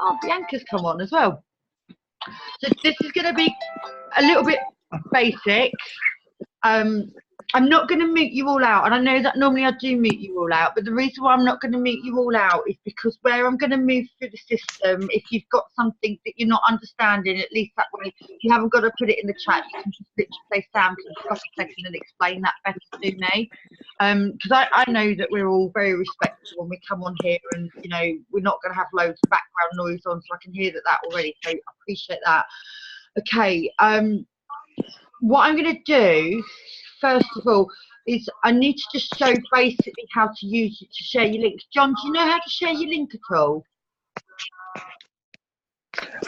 Oh, Bianca's come on as well. So this is going to be a little bit basic. I'm not going to mute you all out, and I know that normally I do mute you all out, but the reason why I'm not going to mute you all out is because where I'm going to move through the system, if you've got something that you're not understanding, at least that way you haven't got to put it in the chat, you can just literally say, Sam, can you stop a second and explain that better to me? Because I know that we're all very respectful when we come on here, and you know, we're not going to have loads of background noise on, so I can hear that already, so I appreciate that. Okay, what I'm going to do, first of all, is I need to just show basically how to use it to share your links. John, do you know how to share your link at all?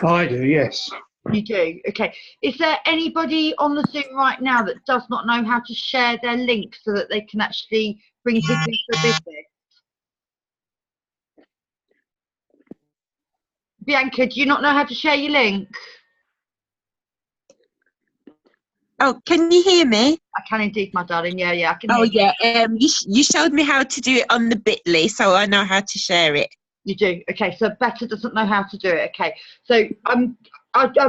I do, yes. You do? Okay. Is there anybody on the Zoom right now that does not know how to share their link so that they can actually bring people into the business? Bianca, do you not know how to share your link? Oh, can you hear me? I can indeed, my darling. Yeah, I can hear you. Yeah, you showed me how to do it on the Bitly, so I know how to share it. You do? Okay, so Betta doesn't know how to do it. Okay, so I'm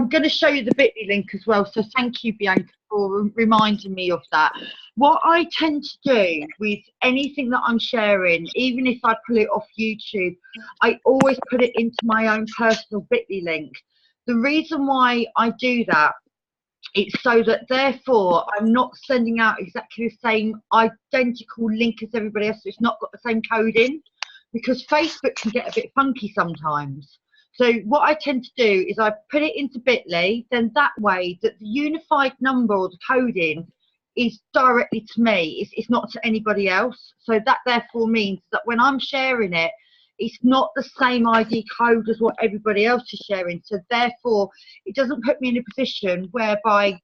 going to show you the Bitly link as well, so thank you, Bianca, for reminding me of that. What I tend to do with anything that I'm sharing, even if I pull it off YouTube, I always put it into my own personal Bitly link. The reason why I do that, it's so that therefore I'm not sending out exactly the same identical link as everybody else. So it's not got the same coding, because Facebook can get a bit funky sometimes. So what I tend to do is I put it into Bitly, then that way that the unified number or the coding is directly to me. It's not to anybody else. So that therefore means that when I'm sharing it, it's not the same ID code as what everybody else is sharing. So therefore, it doesn't put me in a position whereby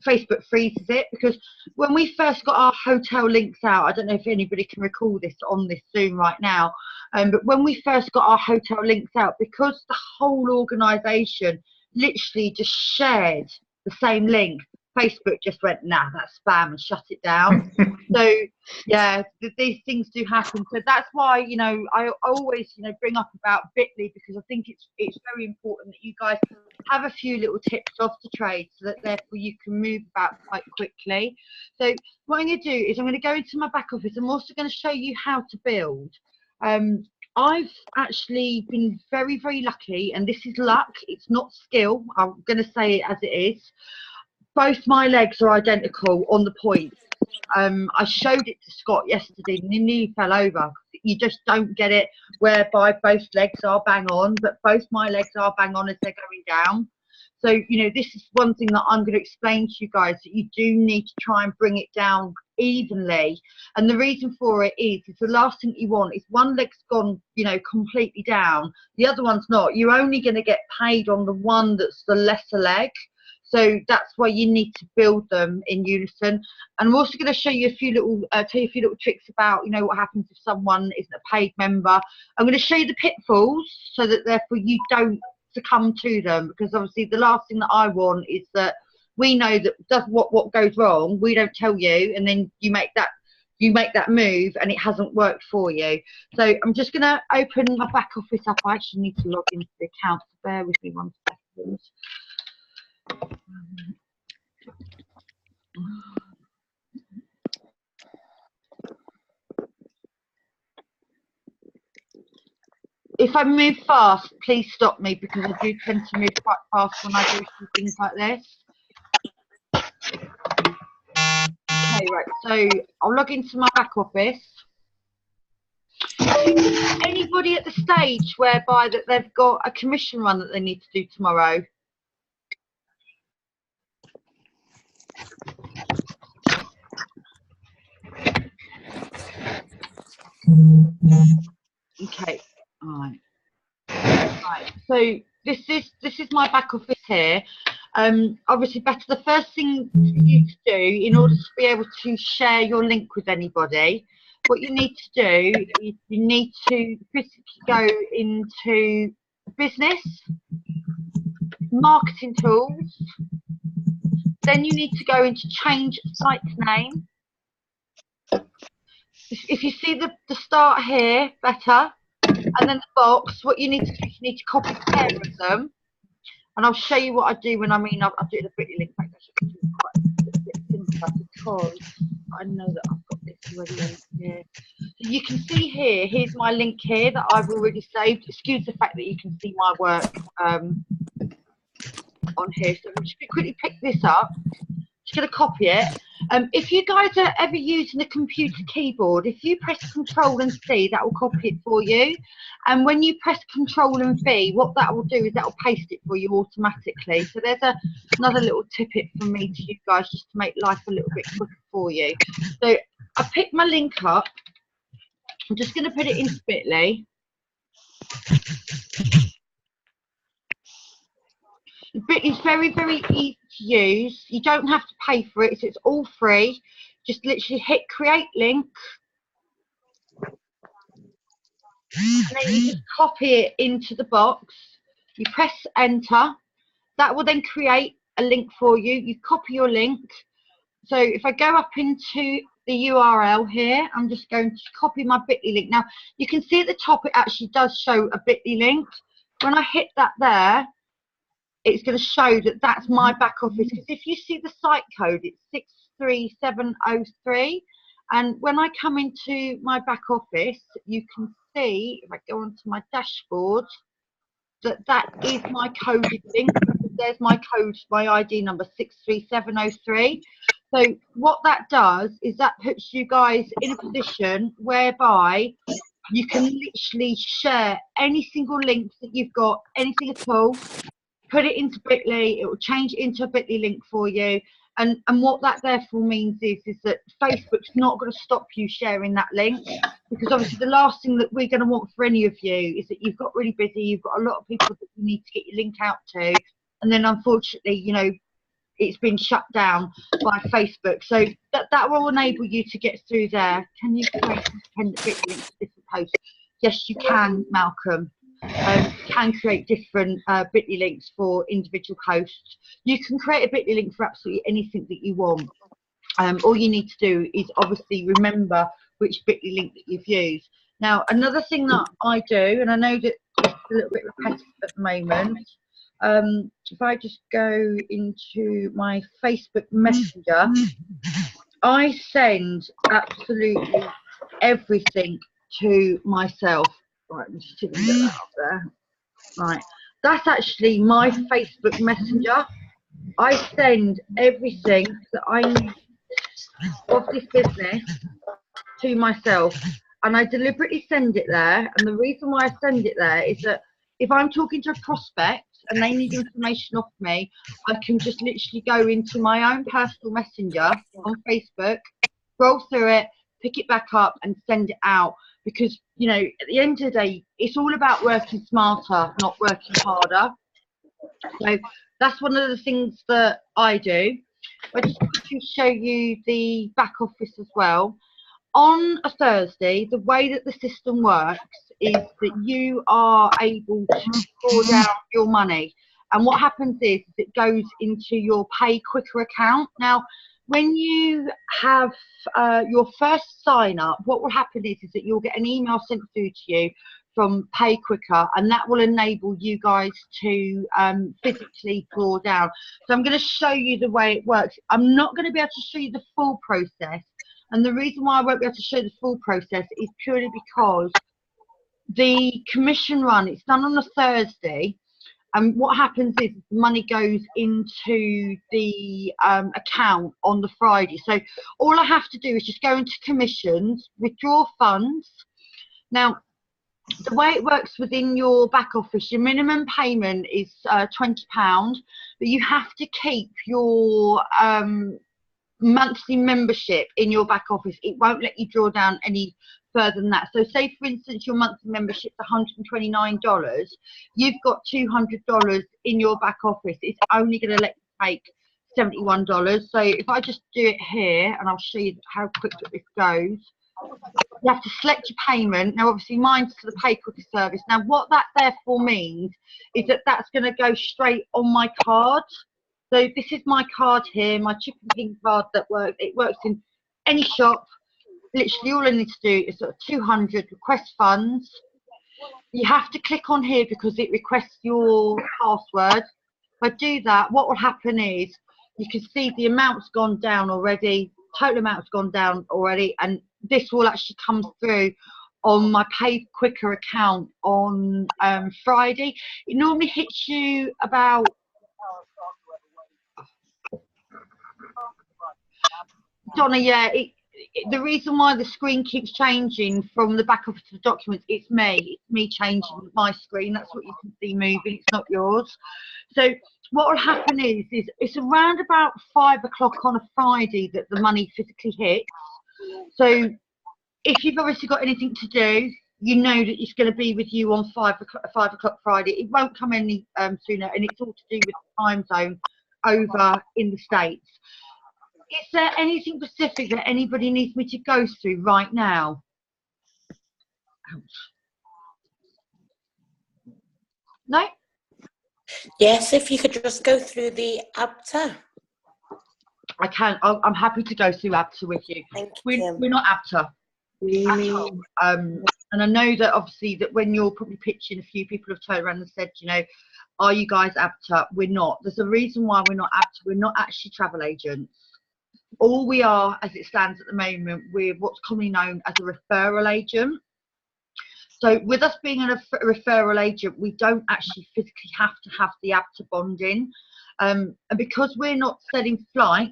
Facebook freezes it, because when we first got our hotel links out, I don't know if anybody can recall this on this Zoom right now, but when we first got our hotel links out, because the whole organisation literally just shared the same link, Facebook just went, nah, that's spam, and shut it down. So yeah, these things do happen. So that's why, you know, I always, you know, bring up about Bitly, because I think it's very important that you guys have a few little tips off the trade, so that therefore you can move about quite quickly. So what I'm going to do is I'm going to go into my back office. I'm also going to show you how to build. I've actually been very, very lucky, and this is luck, it's not skill, I'm going to say it as it is. Both my legs are identical on the point. I showed it to Scott yesterday and he nearly fell over. You just don't get it whereby both legs are bang on, but both my legs are bang on as they're going down. So, you know, this is one thing that I'm going to explain to you guys, that you do need to try and bring it down evenly. And the reason for it is the last thing you want is one leg's gone, you know, completely down, the other one's not. You're only going to get paid on the one that's the lesser leg. So that's why you need to build them in unison. And I'm also going to show you a few little, tell you a few little tricks about, you know, what happens if someone isn't a paid member. I'm going to show you the pitfalls so that therefore you don't succumb to them, because obviously the last thing that I want is that we know that what goes wrong, we don't tell you, and then you make that move and it hasn't worked for you. So I'm just going to open my back office up. I actually need to log into the account, so bear with me 1 second. If I move fast, please stop me, because I do tend to move quite fast when I do things like this. Okay, right, so I'll log into my back office. Anybody at the stage whereby that they've got a commission run that they need to do tomorrow? Okay, all right. Right, so this is my back office here. Obviously, Betta, the first thing for you to do in order to be able to share your link with anybody, what you need to do is you need to physically go into business, marketing tools, then you need to go into change site name. If you see the start here, Betta, and then the box. What you need to do is you need to copy a pair of them, and I'll show you what I do when I mean I'll do the Bitly link. Back. Actually, quite a bit simpler because I know that I've got this already here. So you can see here. Here's my link here that I've already saved. Excuse the fact that you can see my work on here. So I'm just going to quickly pick this up. Just going to copy it. If you guys are ever using a computer keyboard, if you press Control and C, that will copy it for you. And when you press Control and V, what that will do is that will paste it for you automatically. So there's another little tidbit from me to you guys just to make life a little bit quicker for you. So I picked my link up. I'm just going to put it in Bitly. Bitly is very, very easy to use. You don't have to pay for it, so it's all free. Just literally hit create link. And then you just copy it into the box. You press enter. That will then create a link for you. You copy your link. So if I go up into the URL here, I'm just going to copy my Bitly link. Now, you can see at the top it actually does show a Bitly link. When I hit that there, it's going to show that that's my back office. Because if you see the site code, it's 63703. And when I come into my back office, you can see, if I go onto my dashboard, that is my coded link. There's my code, my ID number 63703. So what that does is that puts you guys in a position whereby you can literally share any single link that you've got, anything at all, put it into Bitly, it will change it into a Bitly link for you. And what that therefore means is that Facebook's not going to stop you sharing that link, because obviously the last thing that we're going to want for any of you is that you've got really busy, you've got a lot of people that you need to get your link out to, and then unfortunately, you know, it's been shut down by Facebook. So that will enable you to get through there. Can you create independent Bitly links to different posts? Yes, you can, Malcolm. Can create different Bitly links for individual posts. You can create a Bitly link for absolutely anything that you want. All you need to do is obviously remember which Bitly link that you've used. Now, another thing that I do, and I know that it's a little bit repetitive at the moment, if I just go into my Facebook Messenger, I send absolutely everything to myself. Right, let's see if we can get that up there. Right, that's actually my Facebook Messenger. I send everything that I need of this business to myself, and I deliberately send it there. And the reason why I send it there is that if I'm talking to a prospect and they need information off me, I can just literally go into my own personal messenger on Facebook, scroll through it, pick it back up and send it out. Because, you know, at the end of the day, it's all about working smarter, not working harder. So that's one of the things that I do. I just want to show you the back office as well. On a Thursday, the way that the system works is that you are able to draw down your money. And what happens is it goes into your Pay Quicker account. Now, when you have your first sign up, what will happen is that you'll get an email sent through to you from Pay Quicker, and that will enable you guys to physically draw down. So I'm going to show you the way it works. I'm not going to be able to show you the full process, and the reason why I won't be able to show the full process is purely because the commission run, it's done on a Thursday. And what happens is the money goes into the account on the Friday. So all I have to do is just go into commissions, withdraw funds. Now, the way it works within your back office, your minimum payment is £20, but you have to keep your monthly membership in your back office. It won't let you draw down any further than that. So say for instance your monthly membership is $129, you've got $200 in your back office. It's only going to let you take $71. So if I just do it here, and I'll show you how quick that this goes, you have to select your payment. Now obviously mine's to the Pay Quicker service. Now what that therefore means is that that's going to go straight on my card. So this is my card here, my Chip and Pin card that works. It works in any shop. Literally all I need to do is sort of 200, request funds. you have to click on here because it requests your password. If I do that, what will happen is you can see the amount's gone down already, total amount's gone down already, and this will actually come through on my Pay Quicker account on Friday. It normally hits you about Donna, yeah, the reason why the screen keeps changing from the back office to the documents, it's me changing my screen. That's what you can see moving, it's not yours. So what will happen is it's around about 5 o'clock on a Friday that the money physically hits. So if you've obviously got anything to do, you know that it's going to be with you on 5 o'clock Friday. It won't come any sooner, and it's all to do with the time zone over in the States. Is there anything specific that anybody needs me to go through right now? No? Yes, if you could just go through the ABTA. I can. I'm happy to go through ABTA with you. Thank you. We're not ABTA. And I know that obviously that when you're probably pitching, a few people have turned around and said, you know, are you guys ABTA? We're not. There's a reason why we're not ABTA. We're not actually travel agents. All we are, as it stands at the moment, we're what's commonly known as a referral agent. So with us being a referral agent, we don't actually physically have to have the ABTA bonding. And because we're not selling flights,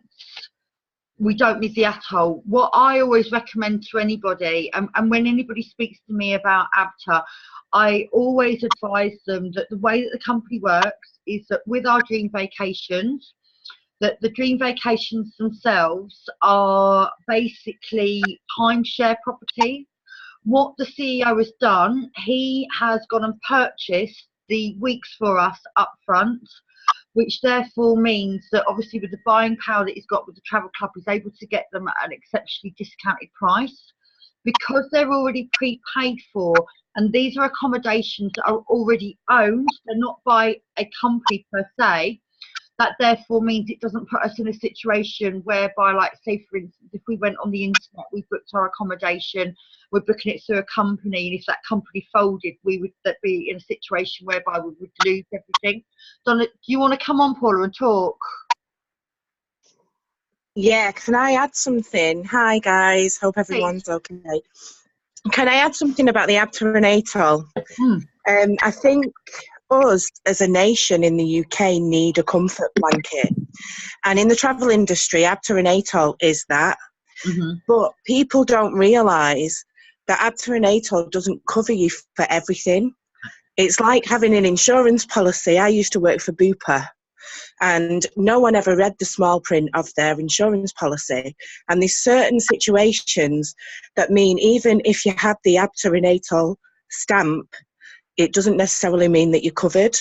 we don't need the ATOL. What I always recommend to anybody, and when anybody speaks to me about ABTA, I always advise them that the way that the company works is that with our Dream Vacations, that the Dream Vacations themselves are basically timeshare properties. What the CEO has done, he has gone and purchased the weeks for us up front, which therefore means that obviously with the buying power that he's got with the travel club, he's able to get them at an exceptionally discounted price. Because they're already prepaid for, and these are accommodations that are already owned, they're not by a company per se, that therefore means it doesn't put us in a situation whereby, like, say for instance, if we went on the internet, we booked our accommodation, we're booking it through a company, and if that company folded, we would be in a situation whereby we would lose everything. Donna, do you want to come on, Paula, and talk? Yeah, can I add something? Hi guys, hope everyone's okay. Can I add something about the ABTA and ATOL? I think us as a nation in the UK need a comfort blanket, and in the travel industry, ABTA and ATOL is that. But people don't realise that ABTA and ATOL doesn't cover you for everything. It's like having an insurance policy. I used to work for Bupa, and no one ever read the small print of their insurance policy. And there's certain situations that mean even if you have the ABTA and ATOL stamp, it doesn't necessarily mean that you're covered.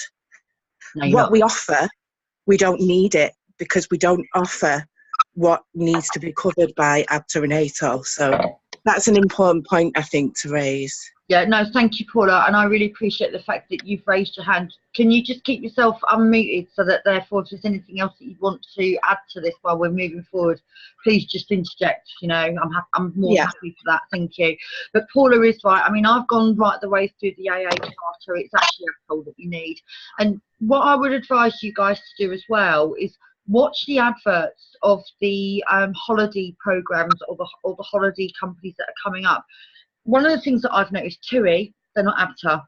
No, what we offer, we don't need it because we don't offer what needs to be covered by ABTA and ATOL. So that's an important point, I think, to raise. Yeah, no, thank you, Paula, and I really appreciate the fact that you've raised your hand. Can you just keep yourself unmuted so that therefore if there's anything else that you want to add to this while we're moving forward, please just interject. You know, I'm more happy for that, thank you. But Paula is right. I mean, I've gone right the way through the AA charter. It's actually a tool that you need. And what I would advise you guys to do as well is watch the adverts of the holiday programs or the holiday companies that are coming up. One of the things that I've noticed, TUI, they're not ABTA.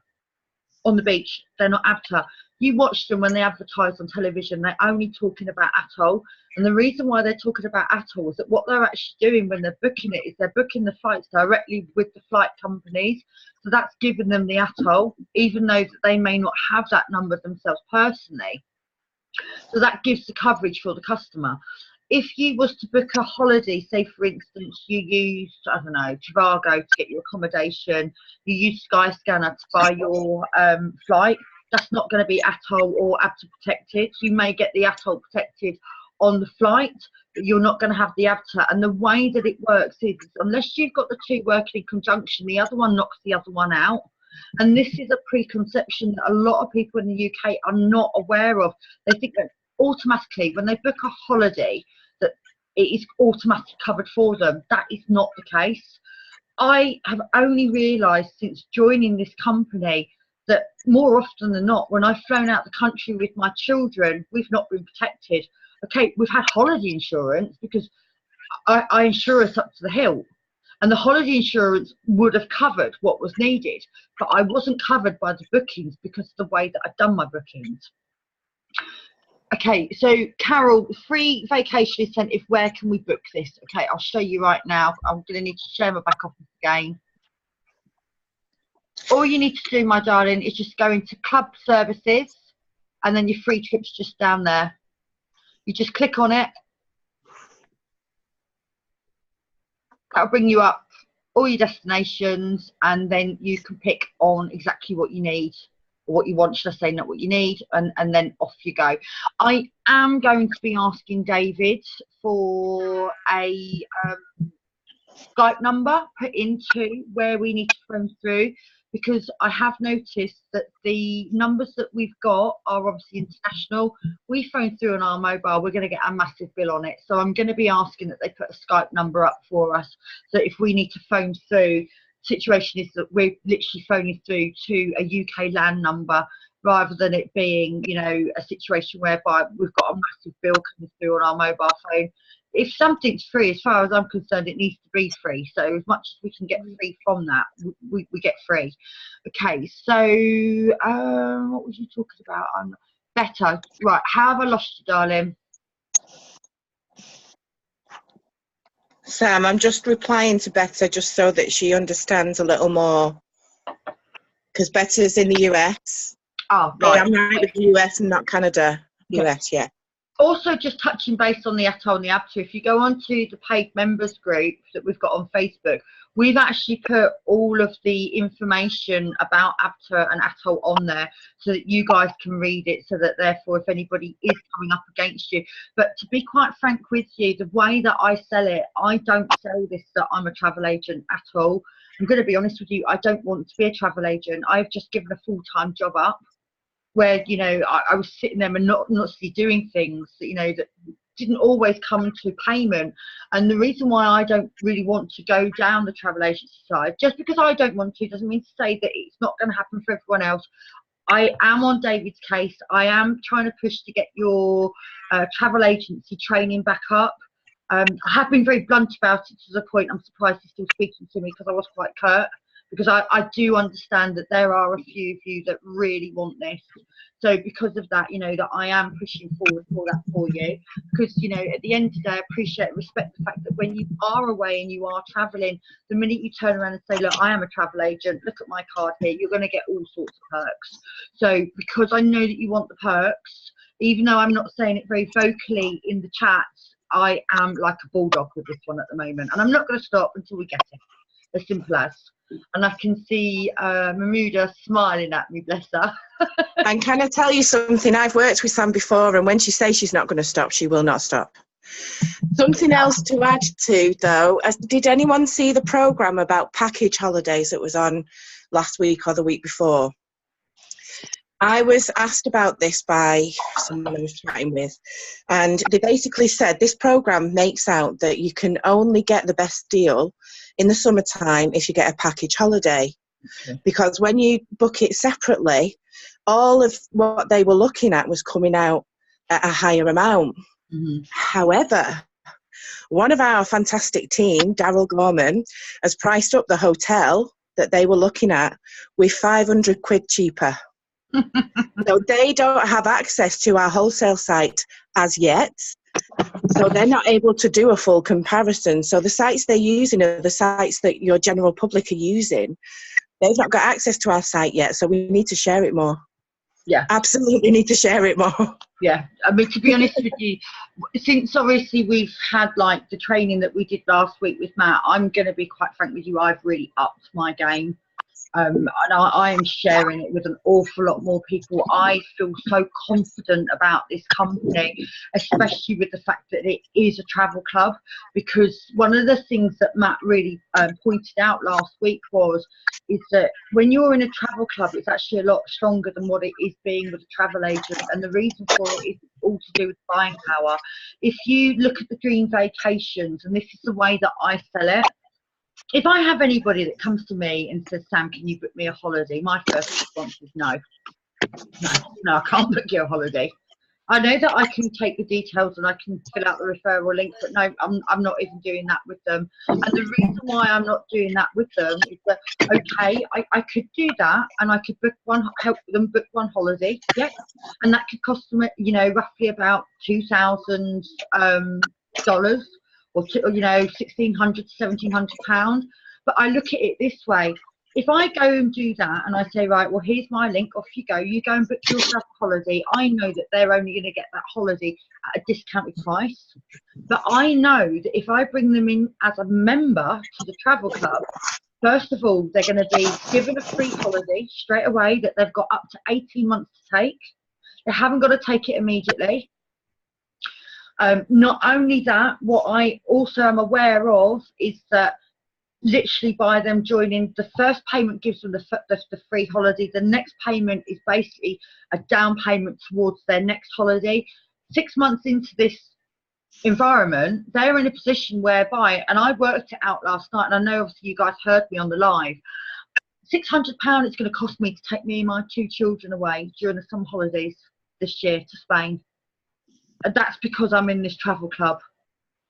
On the beach, they're not ABTA. You watch them when they advertise on television, they're only talking about ATOL. And the reason why they're talking about ATOL is that what they're actually doing when they're booking it is they're booking the flights directly with the flight companies. So that's giving them the ATOL, even though that they may not have that number themselves personally. So that gives the coverage for the customer. If you was to book a holiday, say for instance you used, I don't know, Trivago to get your accommodation, you use Skyscanner to buy your flight, that's not going to be ATOL or ABTA protected. You may get the ATOL protected on the flight, but you're not going to have the ABTA. And the way that it works is unless you've got the two working in conjunction, the other one knocks the other one out. And this is a preconception that a lot of people in the UK are not aware of. They think that automatically when they book a holiday that it is automatically covered for them. That is not the case. I have only realised since joining this company that more often than not, when I've flown out the country with my children, we've not been protected. Okay, we've had holiday insurance because I insure us up to the hilt. And the holiday insurance would have covered what was needed, but I wasn't covered by the bookings because of the way that I'd done my bookings. Okay, so Carol, free vacation incentive, where can we book this? Okay, I'll show you right now. I'm going to need to share my back office again. All you need to do, my darling, is just go into club services and then your free trips just down there. You just click on it. That'll bring you up all your destinations, and then you can pick on exactly what you need, or what you want, should I say, not what you need, and then off you go. I am going to be asking David for a Skype number put into where we need to phone through, because I have noticed that the numbers that we've got are obviously international. We phone through on our mobile, we're going to get a massive bill on it. So I'm going to be asking that they put a Skype number up for us. So if we need to phone through, the situation is that we're literally phoning through to a UK land number, rather than it being, you know, a situation whereby we've got a massive bill coming through on our mobile phone. If something's free, as far as I'm concerned, it needs to be free. So as much as we can get free from that, we get free. Okay, so what was you talking about? Better. Right, how have I lost you, darling? Sam, I'm just replying to Betta just so that she understands a little more. Because Betta's in the US. Oh, right. I'm right with the US and not Canada. Okay. US, yeah. Also, just touching base on the Atoll and the ABTA, if you go onto the paid members group that we've got on Facebook, we've actually put all of the information about ABTA and Atoll on there so that you guys can read it, so that therefore if anybody is coming up against you. But to be quite frank with you, the way that I sell it, I don't sell this that I'm a travel agent at all. I'm going to be honest with you, I don't want to be a travel agent. I've just given a full-time job up, where, you know, I was sitting there monotonously doing things that, you know, that didn't always come to payment. And the reason why I don't really want to go down the travel agency side, just because I don't want to, doesn't mean to say that it's not going to happen for everyone else. I am on David's case. I am trying to push to get your travel agency training back up. I have been very blunt about it, to the point I'm surprised he's still speaking to me, because I was quite curt. Because I do understand that there are a few of you that really want this. So because of that, you know, that I am pushing forward for that for you. Because, you know, at the end of the day, I appreciate and respect the fact that when you are away and you are travelling, the minute you turn around and say, look, I am a travel agent, look at my card here, you're going to get all sorts of perks. So because I know that you want the perks, even though I'm not saying it very vocally in the chats, I am like a bulldog with this one at the moment. And I'm not going to stop until we get it. As simple as. And I can see Mahmouda smiling at me, bless her. And can I tell you something? I've worked with Sam before, and when she says she's not going to stop, she will not stop. Something else to add to, though, did anyone see the programme about package holidays that was on last week or the week before? I was asked about this by someone I was chatting with, and they basically said this programme makes out that you can only get the best deal in the summertime if you get a package holiday. Okay. Because when you book it separately, all of what they were looking at was coming out at a higher amount. Mm-hmm. However, one of our fantastic team, Daryl Gorman, has priced up the hotel that they were looking at with 500 quid cheaper. So they don't have access to our wholesale site as yet. So they're not able to do a full comparison. So the sites they're using are the sites that your general public are using. They've not got access to our site yet, so we need to share it more. Yeah. Absolutely need to share it more. Yeah. I mean, to be honest with you, since obviously we've had like the training that we did last week with Matt, I'm going to be quite frank with you, I've really upped my game. And I am sharing it with an awful lot more people. I feel so confident about this company, especially with the fact that it is a travel club, because one of the things that Matt really pointed out last week is that when you're in a travel club, it's actually a lot stronger than what it is being with a travel agent. And the reason for it is all to do with buying power. If you look at the Dream Vacations, and this is the way that I sell it, if I have anybody that comes to me and says, Sam, can you book me a holiday? My first response is no. No, I can't book you a holiday. I know that I can take the details and I can fill out the referral link, but no, I'm not even doing that with them. And the reason why I'm not doing that with them is that, okay, I could do that and I could help them book one holiday, yeah, and that could cost them, you know, roughly about $2,000 or you know, £1,600 to £1,700. But I look at it this way. If I go and do that and I say, right, well, here's my link, off you go and book yourself a holiday, I know that they're only going to get that holiday at a discounted price. But I know that if I bring them in as a member to the travel club, first of all, they're going to be given a free holiday straight away that they've got up to 18 months to take. They haven't got to take it immediately. Not only that, what I also am aware of is that literally by them joining, the first payment gives them the free holiday. The next payment is basically a down payment towards their next holiday. 6 months into this environment, they're in a position whereby, and I worked it out last night, and I know obviously you guys heard me on the live, £600 it's going to cost me to take me and my 2 children away during the summer holidays this year to Spain. And that's because I'm in this travel club.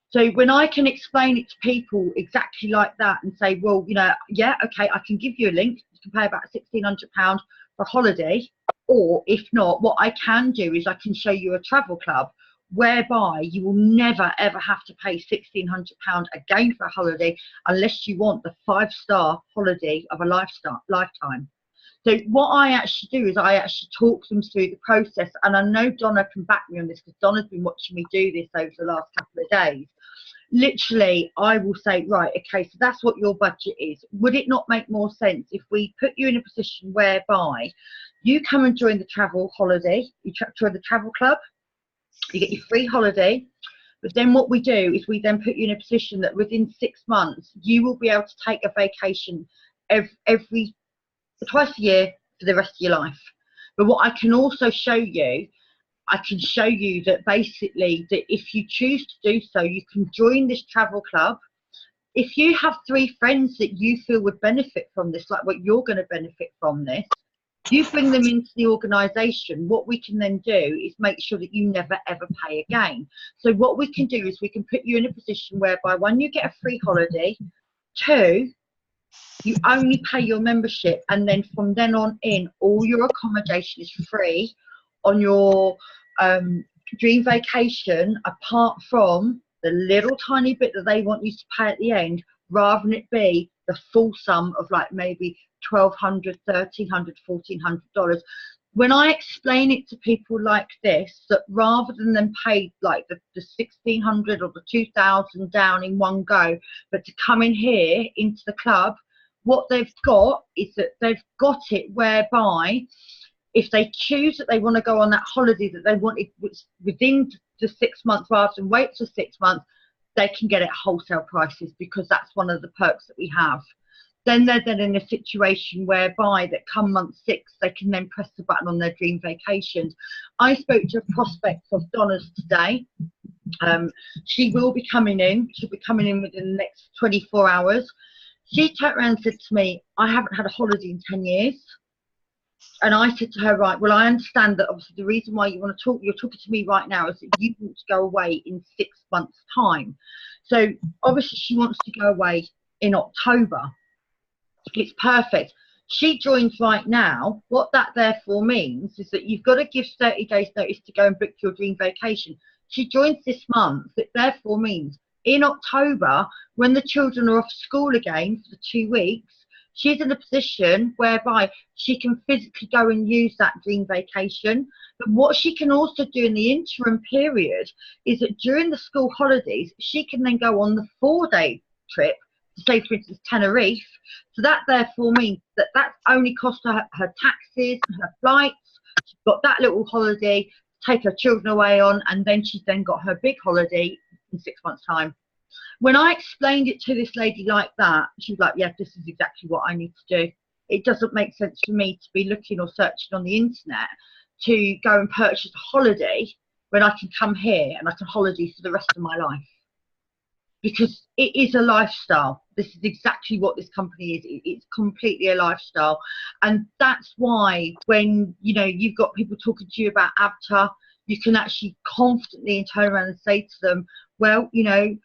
So when I can explain it to people exactly like that and say, well, you know, yeah, okay, I can give you a link. You can pay about £1,600 for a holiday. Or if not, what I can do is I can show you a travel club whereby you will never, ever have to pay £1,600 again for a holiday unless you want the 5-star holiday of a lifetime. So what I actually do is I actually talk them through the process, and I know Donna can back me on this because Donna's been watching me do this over the last couple of days. Literally, I will say, right, okay, so that's what your budget is. Would it not make more sense if we put you in a position whereby you come and join the travel holiday, you join the travel club, you get your free holiday, but then what we do is we then put you in a position that within 6 months, you will be able to take a vacation twice a year for the rest of your life. But what I can also show you, I can show you that basically that if you choose to do so, you can join this travel club. If you have 3 friends that you feel would benefit from this, like what you're going to benefit from this, you bring them into the organisation. What we can then do is make sure that you never ever pay again. So what we can do is we can put you in a position whereby 1, you get a free holiday, 2, you only pay your membership, and then from then on in, all your accommodation is free on your dream vacation, apart from the little tiny bit that they want you to pay at the end, rather than it be the full sum of like maybe $1,200, $1,300, $1,400. When I explain it to people like this, that rather than them pay like the $1,600 or the $2,000 down in one go, but to come in here into the club, what they've got is that they've got it whereby if they choose that they want to go on that holiday that they want it within the 6 months rather than wait for 6 months, they can get it at wholesale prices, because that's one of the perks that we have. Then they're then in a situation whereby that come month 6, they can then press the button on their dream vacations. I spoke to a prospect of Donna's today. She will be coming in. She'll be coming in within the next 24 hours. She turned around and said to me, I haven't had a holiday in 10 years. And I said to her, right, well, I understand that obviously the reason why you want to talk, you're talking to me right now, is that you want to go away in 6 months' time. So obviously she wants to go away in October. It's perfect. She joins right now. What that therefore means is that you've got to give 30 days notice to go and book your dream vacation. She joins this month. It therefore means in October, when the children are off school again for 2 weeks, she's in a position whereby she can physically go and use that dream vacation. But what she can also do in the interim period is that during the school holidays, she can then go on the 4-day trip to, say, for instance, Tenerife. So that therefore means that that's only cost her her taxes and her flights. She's got that little holiday to take her children away on, and then she's then got her big holiday in 6 months' time. When I explained it to this lady like that, she was like, yeah, this is exactly what I need to do. It doesn't make sense for me to be looking or searching on the internet to go and purchase a holiday when I can come here and I can holiday for the rest of my life. Because it is a lifestyle. This is exactly what this company is. It's completely a lifestyle. And that's why when, you know, you've got people talking to you about Avtar, you can actually confidently turn around and say to them, well, you know,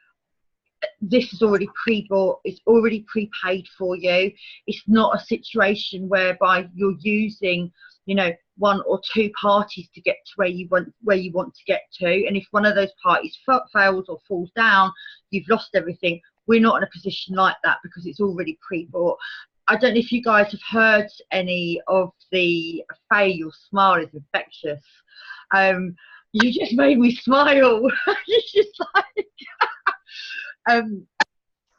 this is already pre-bought, it's already prepaid for you. It's not a situation whereby you're using, you know, one or two parties to get to where you want to get to, and if one of those parties fails or falls down, you've lost everything. We're not in a position like that because it's already pre-bought. I don't know if you guys have heard any of the Faye, your smile is infectious. You just made me smile. You just like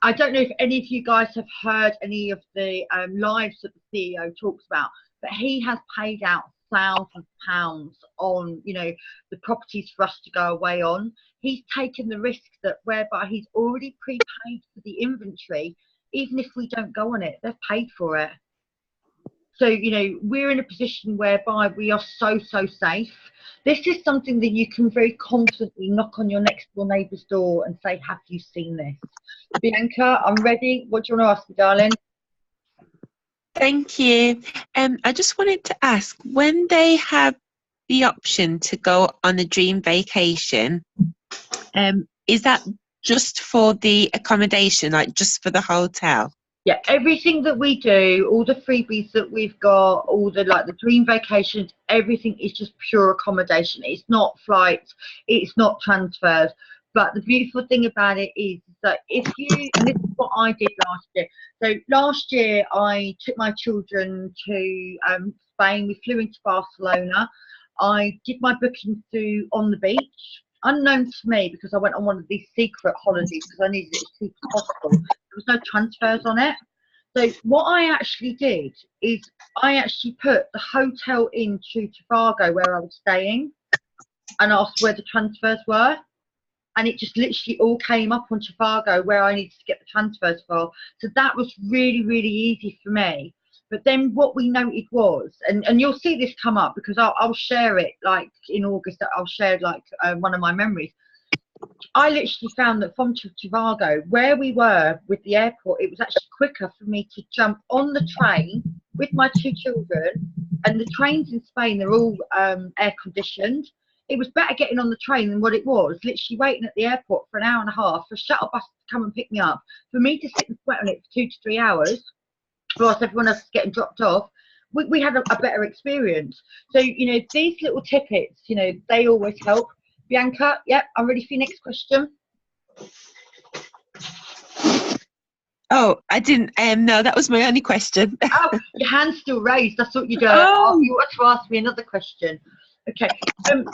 I don't know if any of you guys have heard any of the lives that the CEO talks about, but he has paid out thousands of pounds on, you know, the properties for us to go away on. He's taken the risk that whereby he's already prepaid for the inventory, even if we don't go on it, they've paid for it. So, you know, we're in a position whereby we are so safe. This is something that you can very confidently knock on your next door neighbour's door and say, have you seen this? Bianca, I'm ready. What do you want to ask me, darling? Thank you. I just wanted to ask, when they have the option to go on a dream vacation, is that just for the accommodation, like just for the hotel? Yeah, everything that we do, all the freebies that we've got, all the like the dream vacations, everything is just pure accommodation. It's not flights, it's not transfers. But the beautiful thing about it is that if you, and this is what I did last year. So last year I took my children to Spain. We flew into Barcelona. I did my booking through On the Beach, unknown to me because I went on one of these secret holidays because I needed it as cheap as possible. There was no transfers on it. So what I actually did is I actually put the hotel into Tobago where I was staying and asked where the transfers were. And it just literally all came up on Tobago where I needed to get the transfers for. So that was really easy for me. But then what we noted was, and you'll see this come up because I'll share it like in August, I'll share like one of my memories. I literally found that from Tobago, where we were with the airport, it was actually quicker for me to jump on the train with my two children. And the trains in Spain, they're all air conditioned. It was better getting on the train than what it was literally waiting at the airport for an hour and a half for a shuttle bus to come and pick me up, for me to sit and sweat on it for 2 to 3 hours whilst everyone else is getting dropped off. We had a better experience. So, you know, these little tidbits, you know, they always help. Bianca, yep, I'm ready for your next question. Oh, I didn't no, that was my only question. Oh, your hand's still raised. I thought you'd you want to ask me another question. Okay. Has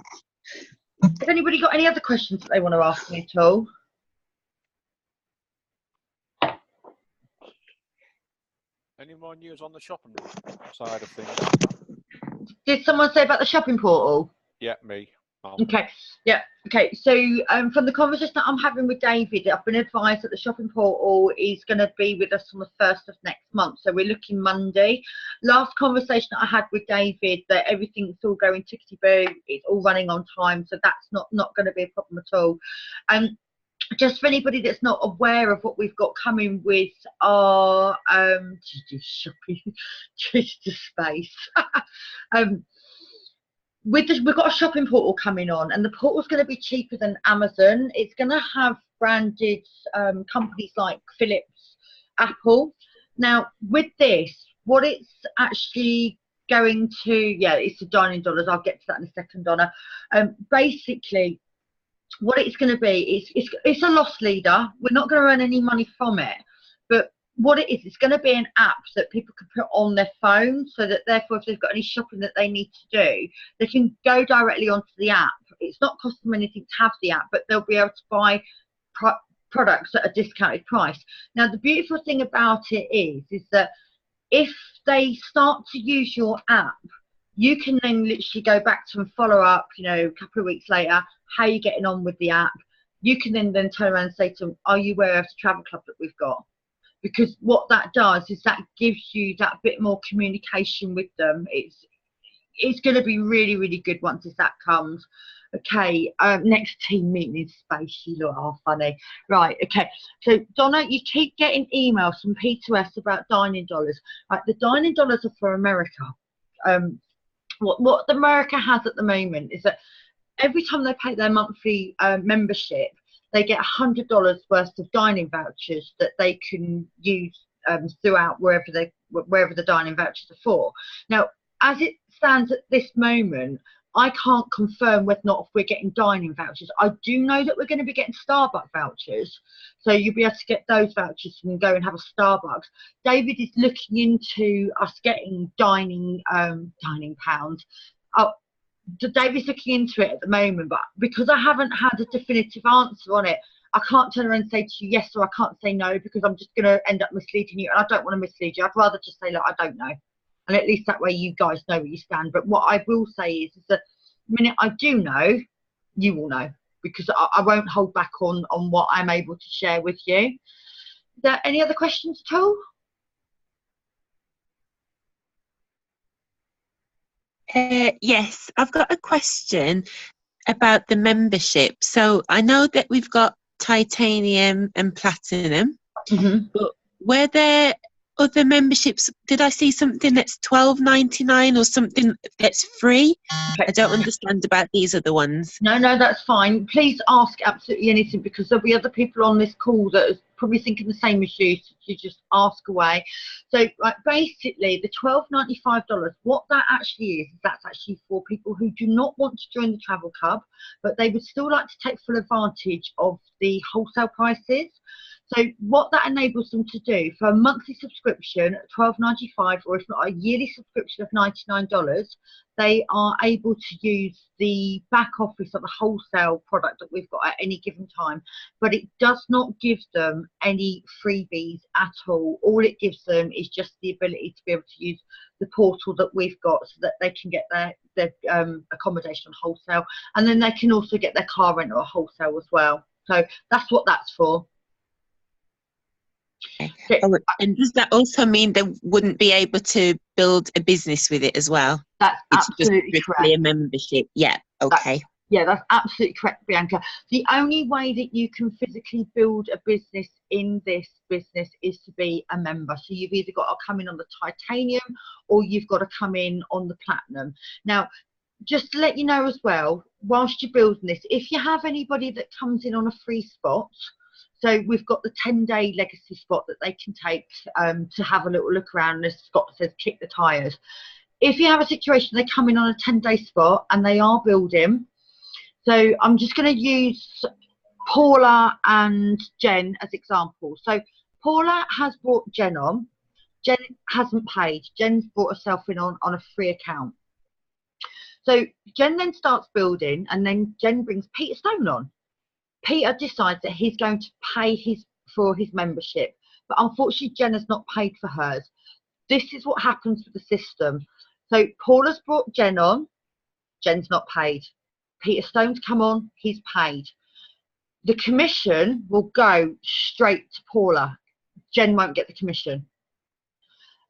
anybody got any other questions that they want to ask me at all? Any more news on the shopping side of things? Did someone say about the shopping portal? Yeah, me. Okay, yeah, okay. So from the conversation that I'm having with David, I've been advised that the shopping portal is going to be with us on the 1st of next month. So we're looking Monday. Last conversation that I had with David, that everything's all going tickety-boo, it's all running on time. So that's not going to be a problem at all. Just for anybody that's not aware of what we've got coming with our shopping space. We've got a shopping portal coming on, and the portal's going to be cheaper than Amazon. It's going to have branded companies like Philips, Apple. Now, with this, what it's actually going to, yeah, it's the dining dollars. I'll get to that in a second, Donna. Basically, what it's going to be is it's a loss leader. We're not going to earn any money from it, but what it is, it's going to be an app that people can put on their phone, so that therefore if they've got any shopping that they need to do, they can go directly onto the app. It's not cost them anything to have the app, but they'll be able to buy products at a discounted price. Now, the beautiful thing about it is that if they start to use your app, you can then literally go back to and follow up, you know, a couple of weeks later, how are you getting on with the app? You can then turn around and say to them, are you aware of the travel club that we've got? Because what that does is that gives you that bit more communication with them. it's going to be really, really good once this app comes. Okay, next team meeting in space. You lot are funny. Right, okay. So, Donna, you keep getting emails from P2S about dining dollars. Right, the dining dollars are for America. What America has at the moment is that every time they pay their monthly membership, they get $100 worth of dining vouchers that they can use throughout wherever the dining vouchers are for. Now, as it stands at this moment, I can't confirm whether or not we're getting dining vouchers. I do know that we're going to be getting Starbucks vouchers, so you'll be able to get those vouchers and go and have a Starbucks. David is looking into us getting dining pounds. David's looking into it at the moment, but because I haven't had a definitive answer on it, I can't turn around and say to you yes, or I can't say no, because I'm just going to end up misleading you, and I don't want to mislead you. I'd rather just say, look, I don't know. And at least that way you guys know where you stand. But what I will say is that the minute I do know, you will know, because I won't hold back on what I'm able to share with you. Is there any other questions at all? Yes, I've got a question about the membership. So I know that we've got titanium and platinum, but were there other memberships? Did I see something that's $12.99 or something that's free? Okay. I don't understand about these other ones. No, that's fine. Please ask absolutely anything, because there'll be other people on this call that are probably thinking the same as you, so you just ask away. So basically the $12.95, what that actually is that's actually for people who do not want to join the travel club, but they would still like to take full advantage of the wholesale prices. So what that enables them to do, for a monthly subscription at $12.95, or if not a yearly subscription of $99, they are able to use the back office of the wholesale product that we've got at any given time. But it does not give them any freebies at all. All it gives them is just the ability to be able to use the portal that we've got, so that they can get their accommodation on wholesale, and then they can also get their car rental at wholesale as well. So that's what that's for. Okay. And does that also mean they wouldn't be able to build a business with it as well? That's absolutely just correct. A membership. Yeah. Okay. That's absolutely correct, Bianca. The only way that you can physically build a business in this business is to be a member. So you've either got to come in on the titanium, or you've got to come in on the platinum. Now, just to let you know as well, whilst you're building this, if you have anybody that comes in on a free spot, so we've got the 10-day legacy spot that they can take to have a little look around, as Scott says, kick the tyres. If you have a situation, they come in on a 10-day spot and they are building. So I'm just going to use Paula and Jen as examples. So Paula has brought Jen on. Jen hasn't paid. Jen's brought herself in on a free account. So Jen then starts building, and then Jen brings Peter Stone on. Peter decides that he's going to pay for his membership, but unfortunately Jen has not paid for hers. This is what happens with the system. So Paula's brought Jen on, Jen's not paid. Peter Stone's come on, he's paid. The commission will go straight to Paula. Jen won't get the commission.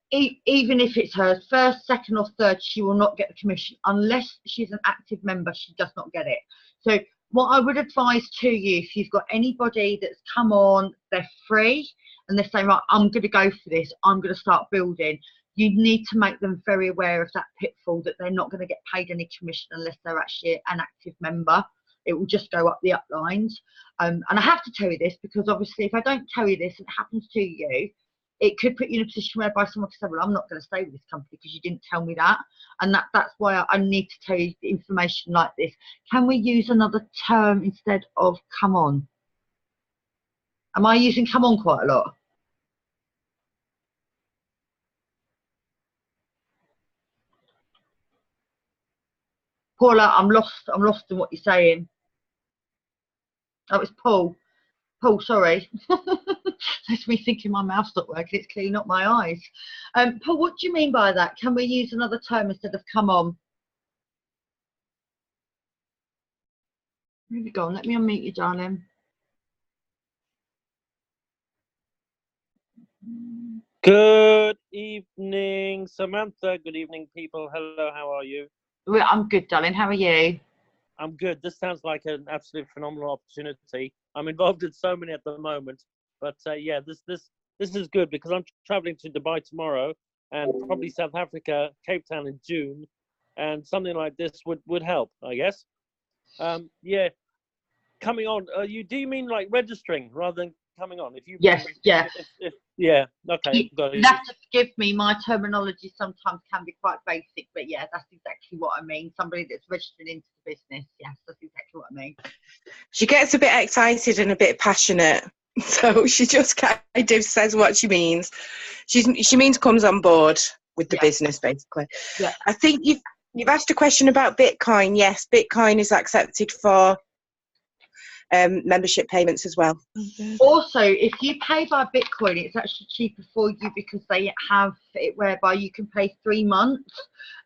Even if it's her first, second or third, she will not get the commission unless she's an active member. She does not get it. So what I would advise to you, if you've got anybody that's come on, they're free, and they're saying, right, I'm going to go for this, I'm going to start building, you need to make them very aware of that pitfall, that they're not going to get paid any commission unless they're actually an active member. It will just go up the uplines. And I have to tell you this, because obviously if I don't tell you this and it happens to you, it could put you in a position whereby someone could say, well, I'm not going to stay with this company because you didn't tell me that. And that's why I need to tell you information like this. Can we use another term instead of come on? Am I using come on quite a lot? Paula, I'm lost in what you're saying. Oh, it's Paul. Paul, sorry. That's me thinking my mouth's not working. It's clearly not my eyes. Paul, what do you mean by that? Can we use another term instead of come on? Here we go. Let me unmute you, darling. Good evening, Samantha. Good evening, people. Hello, how are you? Well, I'm good, darling. How are you? I'm good. This sounds like an absolute phenomenal opportunity. I'm involved in so many at the moment, but yeah, this is good because I'm traveling to Dubai tomorrow and probably South Africa, Cape Town in June, and something like this would help, I guess. Yeah, coming on. Do you mean like registering rather than coming on? If you Yes, mean, yeah. yeah, okay, got You it. have to forgive me. My terminology sometimes can be quite basic, but yeah, that's exactly what I mean. Somebody that's registered into the business. Yes, that's exactly what I mean. She gets a bit excited and a bit passionate, so she just kind of says what she means. She means comes on board with the business, basically. Yeah. I think you've asked a question about Bitcoin. Yes, Bitcoin is accepted for membership payments as well. Also, if you pay by Bitcoin, it's actually cheaper for you because they have it whereby you can pay 3 months.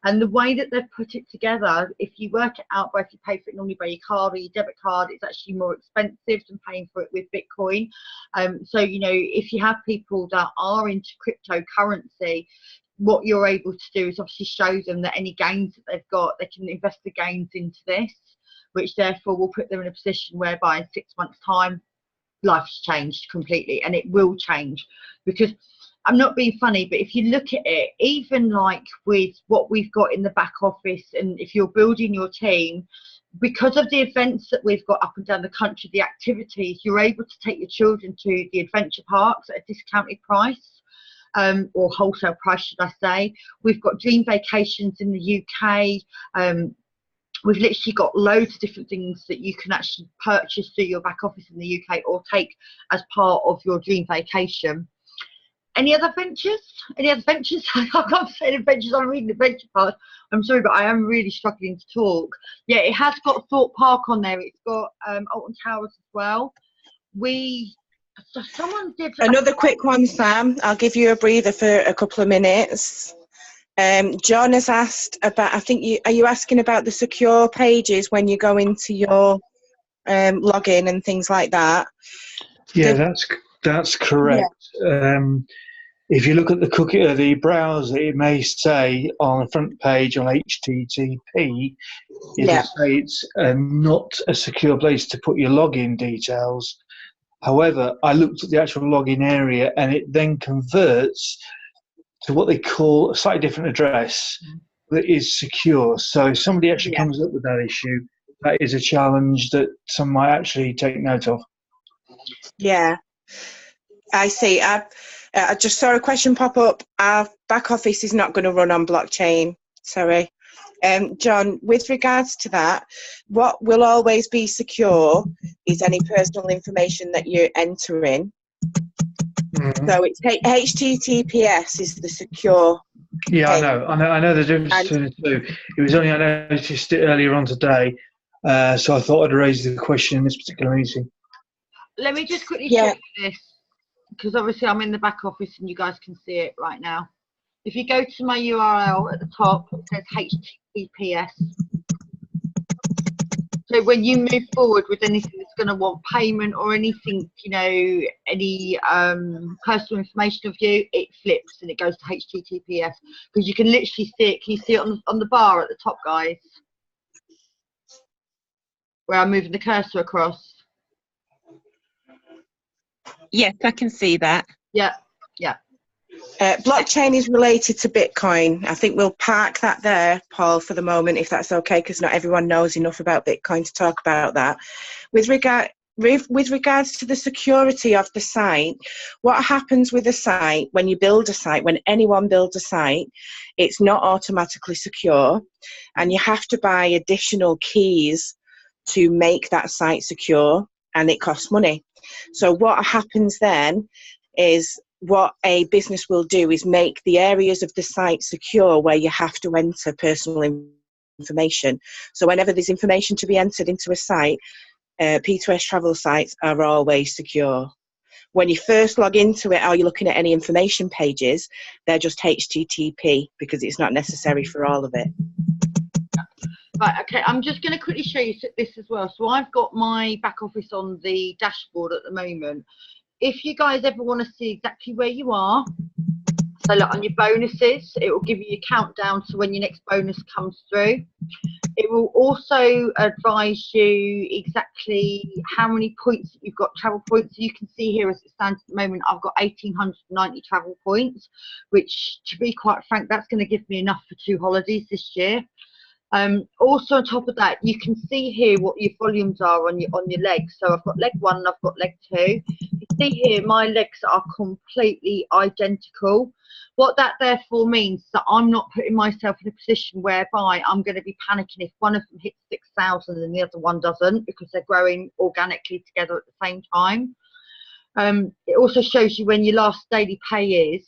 And the way that they've put it together, if you work it out by if you pay for it normally by your card or your debit card, it's actually more expensive than paying for it with Bitcoin. So, you know, if you have people that are into cryptocurrency, what you're able to do is obviously show them that any gains that they've got, they can invest the gains into this, which therefore will put them in a position whereby in 6 months' time, life's changed completely, and it will change. Because I'm not being funny, but if you look at it, even like with what we've got in the back office, and if you're building your team, because of the events that we've got up and down the country, the activities, you're able to take your children to the adventure parks at a discounted price. Or wholesale price, should I say. We've got dream vacations in the UK. We've literally got loads of different things that you can actually purchase through your back office in the UK or take as part of your dream vacation. Any other ventures? Any other ventures? I can't say adventures. I'm reading adventure part. I'm sorry, but I am really struggling to talk. Yeah, it has got Thorpe Park on there. It's got Alton Towers as well. Someone did Another quick one, Sam. I'll give you a breather for a couple of minutes. John has asked about, are you asking about the secure pages when you go into your login and things like that? Yeah, that's correct. Yeah. If you look at the browser, it may say on the front page on HTTP, it'll say it's not a secure place to put your login details. However, I looked at the actual login area and it then converts to what they call a slightly different address that is secure. So if somebody actually comes up with that issue, that is a challenge that some might actually take note of. Yeah, I see. I just saw a question pop up. Our back office is not going to run on blockchain. Sorry. John, with regards to that, what will always be secure is any personal information that you're entering. Mm-hmm. So it's HTTPS is the secure. Yeah, I know the difference between the two. It was only I noticed it earlier on today, so I thought I'd raise the question in this particular meeting. Let me just quickly show you this, because obviously I'm in the back office and you guys can see it right now. If you go to my URL at the top, it says HTTPS. So when you move forward with anything that's going to want payment or anything, you know, any personal information of you, it flips and it goes to HTTPS, because you can literally see it. Can you see it on the bar at the top, guys? Where I'm moving the cursor across. Yes, I can see that. Yeah, yeah. Blockchain is related to Bitcoin. I think we'll park that there, Paul, for the moment, if that's okay, because not everyone knows enough about Bitcoin to talk about that. With regards to the security of the site, what happens with a site, when you build a site, when anyone builds a site, it's not automatically secure, and you have to buy additional keys to make that site secure, and it costs money. So what happens then is, what a business will do is make the areas of the site secure where you have to enter personal information. So whenever there's information to be entered into a site, P2S travel sites are always secure. When you first log into it, or you're looking at any information pages, they're just HTTP because it's not necessary for all of it. Right, okay, I'm just going to quickly show you this as well. So I've got my back office on the dashboard at the moment. If you guys ever want to see exactly where you are, So like on your bonuses, it will give you a countdown to when your next bonus comes through. It will also advise you exactly how many points you've got, travel points. So you can see here as it stands at the moment, I've got 1,890 travel points, which, to be quite frank, that's going to give me enough for 2 holidays this year. Also on top of that, you can see here what your volumes are on your legs. So I've got leg 1 and I've got leg 2. You see here my legs are completely identical. What that therefore means is that I'm not putting myself in a position whereby I'm going to be panicking if one of them hits 6,000 and the other one doesn't, because they're growing organically together at the same time. It also shows you when your last daily pay is.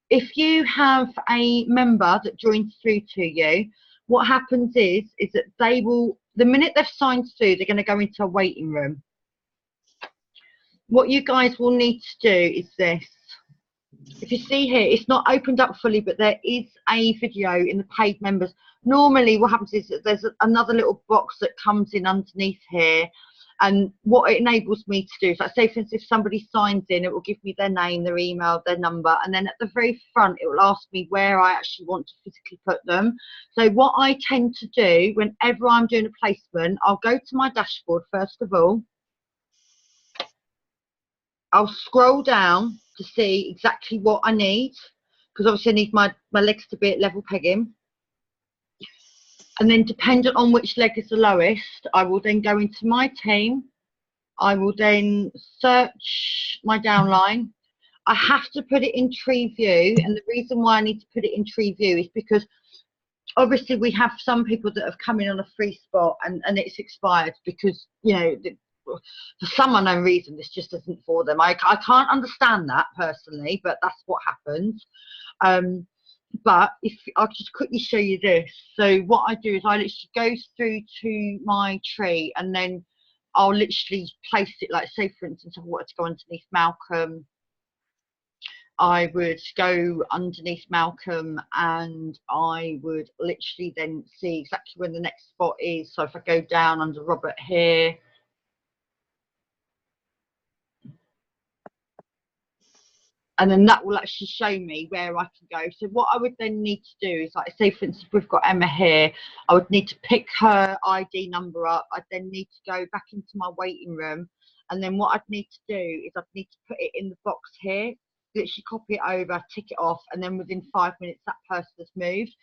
If you have a member that joins through to you, what happens is that they will, the minute they've signed through, they're going to go into a waiting room. What you guys will need to do is this. If you see here, it's not opened up fully, but there is a video in the paid members. Normally what happens is that there's another little box that comes in underneath here. And what it enables me to do is, like, say for instance, if somebody signs in, it will give me their name, their email, their number, and then at the very front it will ask me where I actually want to physically put them. So what I tend to do whenever I'm doing a placement, I'll go to my dashboard first of all. I'll scroll down to see exactly what I need, because obviously I need my legs to be at level pegging. And then dependent on which leg is the lowest, I will then go into my team. I will then search my downline. I have to put it in tree view, and the reason why I need to put it in tree view is because obviously we have some people that have come in on a free spot and it's expired because, you know, for some unknown reason this just isn't for them. I can't understand that personally, but that's what happens. But if I'll just quickly show you this. So what I do is I literally go through to my tree and then I'll literally place it, like say for instance if I wanted to go underneath Malcolm, I would go underneath Malcolm and I would literally then see exactly where the next spot is. So if I go down under Robert here, and then that will actually show me where I can go. So what I would then need to do is, like say for instance, we've got Emma here, I would need to pick her ID number up. I'd then need to go back into my waiting room. And then what I'd need to do is I'd need to put it in the box here, literally copy it over, tick it off, and then within 5 minutes that person has moved.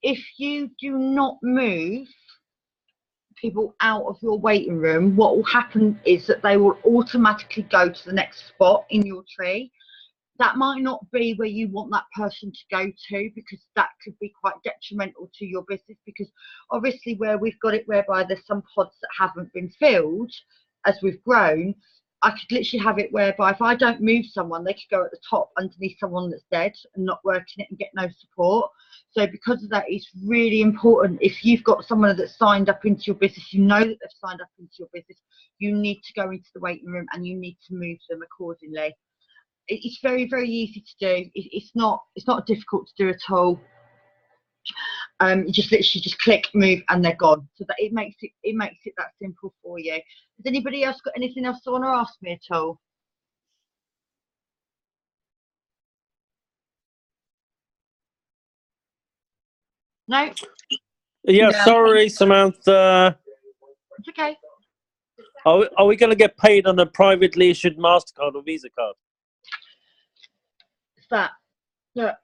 If you do not move people out of your waiting room, what will happen is that they will automatically go to the next spot in your tree. That might not be where you want that person to go to, because that could be quite detrimental to your business, because obviously where we've got it whereby there's some pods that haven't been filled as we've grown, I could literally have it whereby if I don't move someone, they could go at the top underneath someone that's dead and not working it and get no support. So because of that, it's really important, if you've got someone that's signed up into your business, you know that they've signed up into your business, you need to go into the waiting room and you need to move them accordingly. It's very, very easy to do. It's not difficult to do at all. You just literally just click, move, and they're gone. So that it makes it that simple for you. Has anybody else got anything else they want to ask me at all? No? Yeah, No. sorry, Samantha. It's okay. Are we going to get paid on a privately issued MasterCard or Visa card? It's that. Look.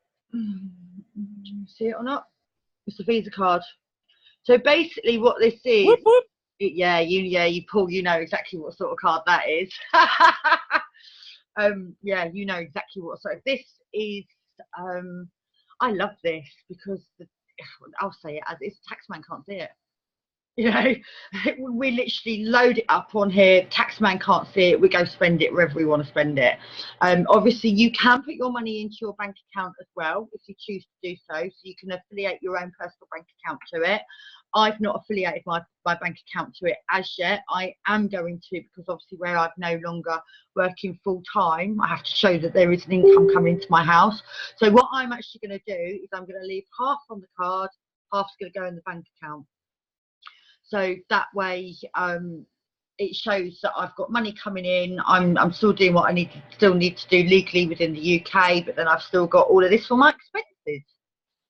See it or not? It's a Visa card. So basically what this is, Whoop, whoop. yeah, you Paul, you know exactly what sort of card that is. Yeah, you know exactly what. So this is, I love this because I'll say it as it's taxman can't see it. You know, we literally load it up on here. Taxman can't see it. We go spend it wherever we want to spend it. Obviously, you can put your money into your bank account as well if you choose to do so. So you can affiliate your own personal bank account to it. I've not affiliated my bank account to it as yet. I am going to, because obviously where I'm no longer working full time, I have to show that there is an income coming into my house. So what I'm actually going to do is I'm going to leave half on the card, half's going to go in the bank account. So that way, it shows that I've got money coming in. I'm still doing what I still need to do legally within the UK, but then I've still got all of this for my expenses.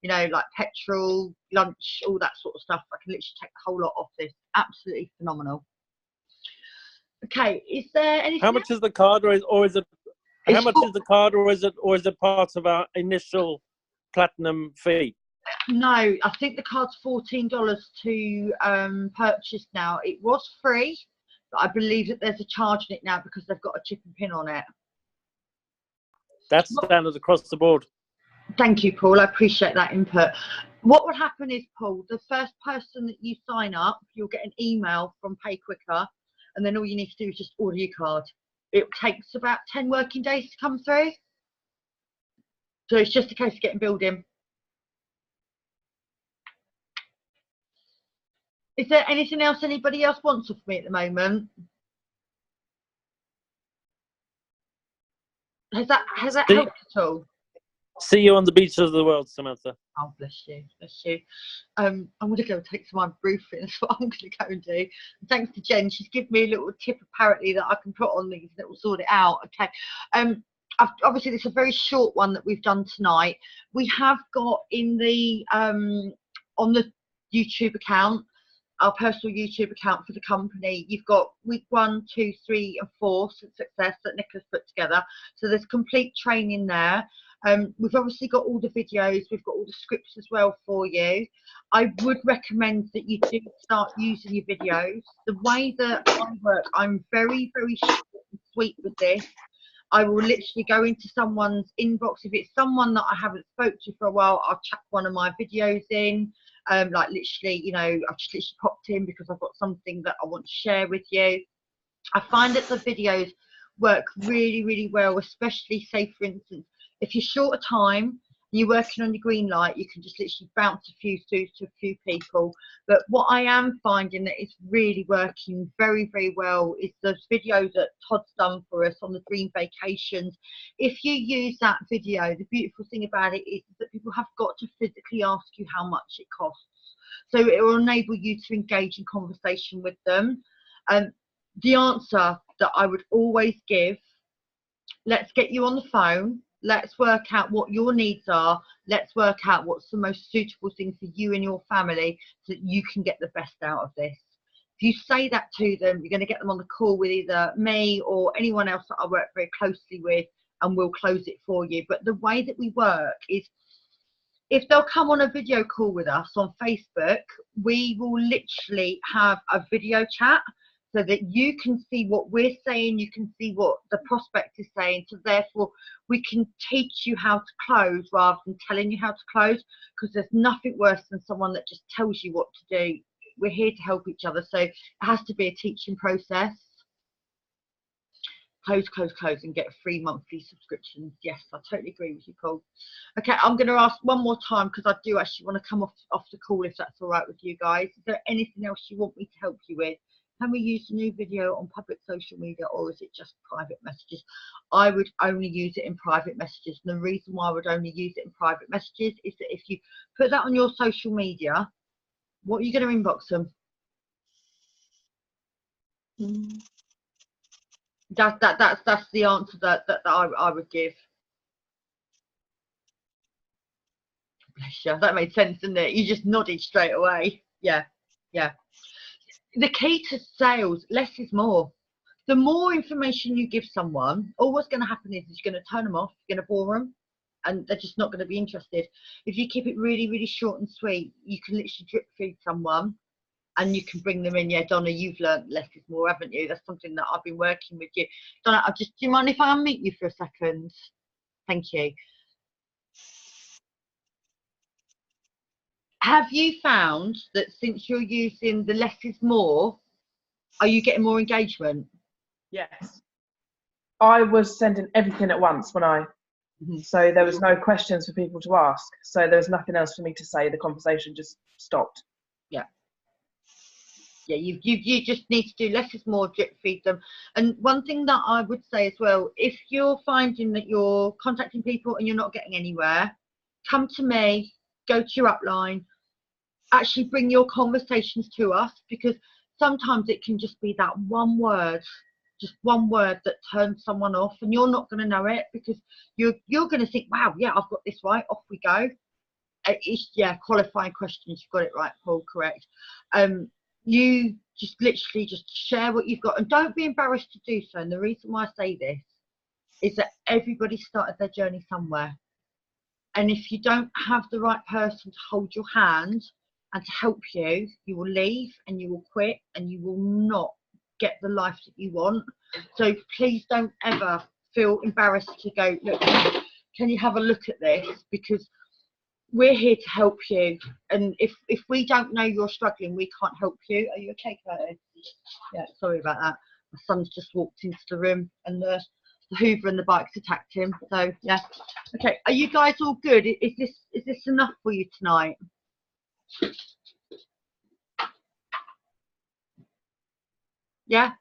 You know, like petrol, lunch, all that sort of stuff. I can literally take the whole lot off this. Absolutely phenomenal. Okay, is there anything? How much is the card, or is it? How much is the card, or is it part of our initial platinum fee? No, I think the card's $14 to purchase now. It was free, but I believe that there's a charge in it now because they've got a chip and pin on it. That's standard across the board. Thank you, Paul. I appreciate that input. What would happen is, Paul, the first person that you sign up, you'll get an email from Pay Quicker, and then all you need to do is just order your card. It takes about 10 working days to come through. So it's just a case of getting billed in. Is there anything else anybody else wants of me at the moment? Has that helped at all? See you on the beaches of the world, Samantha. Oh, bless you, bless you. I'm going to go take some ibuprofen. That's what I'm going to go and do. And thanks to Jen, she's given me a little tip apparently that I can put on these that will sort it out. Okay. Obviously, this is a very short one that we've done tonight. We have got in the on the YouTube account, our personal YouTube account for the company, you've got week 1, 2, 3, and 4 success that Nicholas put together. So there's complete training there. We've obviously got all the videos, we've got all the scripts as well for you. I would recommend that you do start using your videos. The way that I work, I'm very, very short and sweet with this. I will literally go into someone's inbox. If it's someone that I haven't spoke to for a while, I'll chuck one of my videos in. Like literally, you know, I've just literally popped in because I've got something that I want to share with you. I find that the videos work really, really well, especially say, for instance, if you're short of time, you're working on your green light, you can just literally bounce a few through to a few people. But what I am finding that is really working very, very well is those videos that Todd's done for us on the dream vacations. If you use that video, the beautiful thing about it is that people have got to physically ask you how much it costs. So it will enable you to engage in conversation with them. The answer that I would always give, let's get you on the phone. Let's work out what your needs are. Let's work out what's the most suitable thing for you and your family so that you can get the best out of this. If you say that to them, you're going to get them on the call with either me or anyone else that I work very closely with, and we'll close it for you. But the way that we work is, if they'll come on a video call with us on Facebook, we will literally have a video chat so that you can see what we're saying, you can see what the prospect is saying, so therefore we can teach you how to close rather than telling you how to close, because there's nothing worse than someone that just tells you what to do. We're here to help each other, so it has to be a teaching process. Close, and get a free monthly subscriptions. Yes, I totally agree with you, Paul. Okay, I'm going to ask one more time because I do actually want to come off the call, if that's all right with you guys. Is there anything else you want me to help you with? Can we use the new video on public social media, or is it just private messages? I would only use it in private messages. And the reason why I would only use it in private messages is that if you put that on your social media, what are you going to inbox them? That's the answer that I would give. Bless you. That made sense, didn't it? You just nodded straight away. Yeah. The key to sales, less is more. The more information you give someone, all what's going to happen is you're going to turn them off, you're going to bore them, and they're just not going to be interested. If you keep it really, really short and sweet, you can literally drip feed someone and you can bring them in. Yeah, Donna, you've learned less is more, haven't you? That's something that I've been working with you. Donna, do you mind if I unmute you for a second? Thank you. Have you found that since you're using the less is more, are you getting more engagement? Yes. I was sending everything at once when so there was no questions for people to ask. So there was nothing else for me to say. The conversation just stopped. Yeah, you just need to do less is more, drip feed them. And one thing that I would say as well, if you're finding that you're contacting people and you're not getting anywhere, come to me, go to your upline, actually bring your conversations to us, because sometimes it can just be that one word, just one word that turns someone off, and you're not going to know it because you're going to think, wow, yeah, I've got this right, off we go. It's, yeah, qualifying questions, you've got it right, Paul, correct. You just literally just share what you've got, and don't be embarrassed to do so. And the reason why I say this is that everybody started their journey somewhere, and if you don't have the right person to hold your hand and to help you, you will leave and you will quit and you will not get the life that you want. So please don't ever feel embarrassed to go, look, can you have a look at this, because we're here to help you, and if we don't know you're struggling, we can't help you. Are you okay, Curtis? Yeah, sorry about that. My son's just walked into the room and the Hoover and the bikes attacked him. So yeah, okay. Are you guys all good? Is this enough for you tonight? Yeah.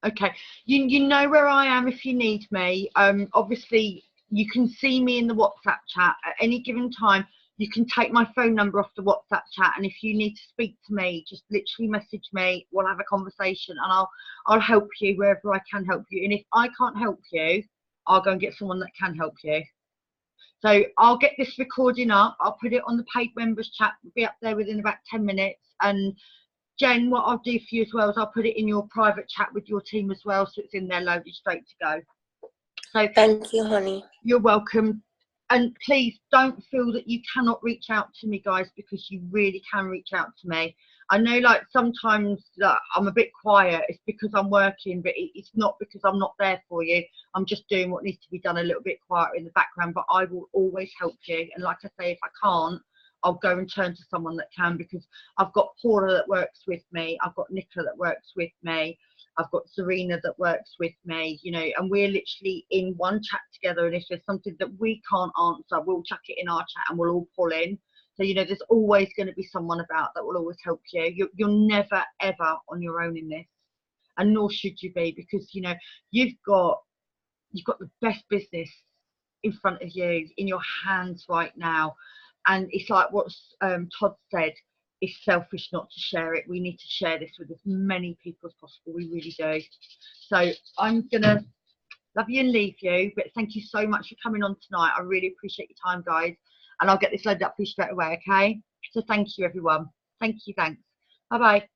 Okay. You know where I am if you need me. Obviously you can see me in the WhatsApp chat at any given time. You can take my phone number off the WhatsApp chat, and if you need to speak to me, just literally message me. We'll have a conversation, and I'll help you wherever I can help you. And if I can't help you, I'll go and get someone that can help you. So I'll get this recording up. I'll put it on the paid members chat. It'll be up there within about 10 minutes. And Jen, what I'll do for you as well is I'll put it in your private chat with your team as well, so it's in there loaded straight to go. So thank you, honey. You're welcome. And please don't feel that you cannot reach out to me, guys, because you really can reach out to me. I know, like, sometimes I'm a bit quiet. It's because I'm working, but it's not because I'm not there for you. I'm just doing what needs to be done a little bit quieter in the background, but I will always help you. And like I say, if I can't, I'll go and turn to someone that can, because I've got Paula that works with me. I've got Nicola that works with me. I've got Serena that works with me, you know, and we're literally in one chat together. And if there's something that we can't answer, we'll chuck it in our chat and we'll all pull in. So, you know, there's always going to be someone about that will always help you. You're never, ever on your own in this. And nor should you be, because, you know, you've got the best business in front of you, in your hands right now. And it's like what Todd said, it's selfish not to share it. We need to share this with as many people as possible. We really do. So I'm going to love you and leave you. But thank you so much for coming on tonight. I really appreciate your time, guys. And I'll get this loaded up for you straight away, okay? So thank you, everyone. Thank you. Thanks. Bye-bye.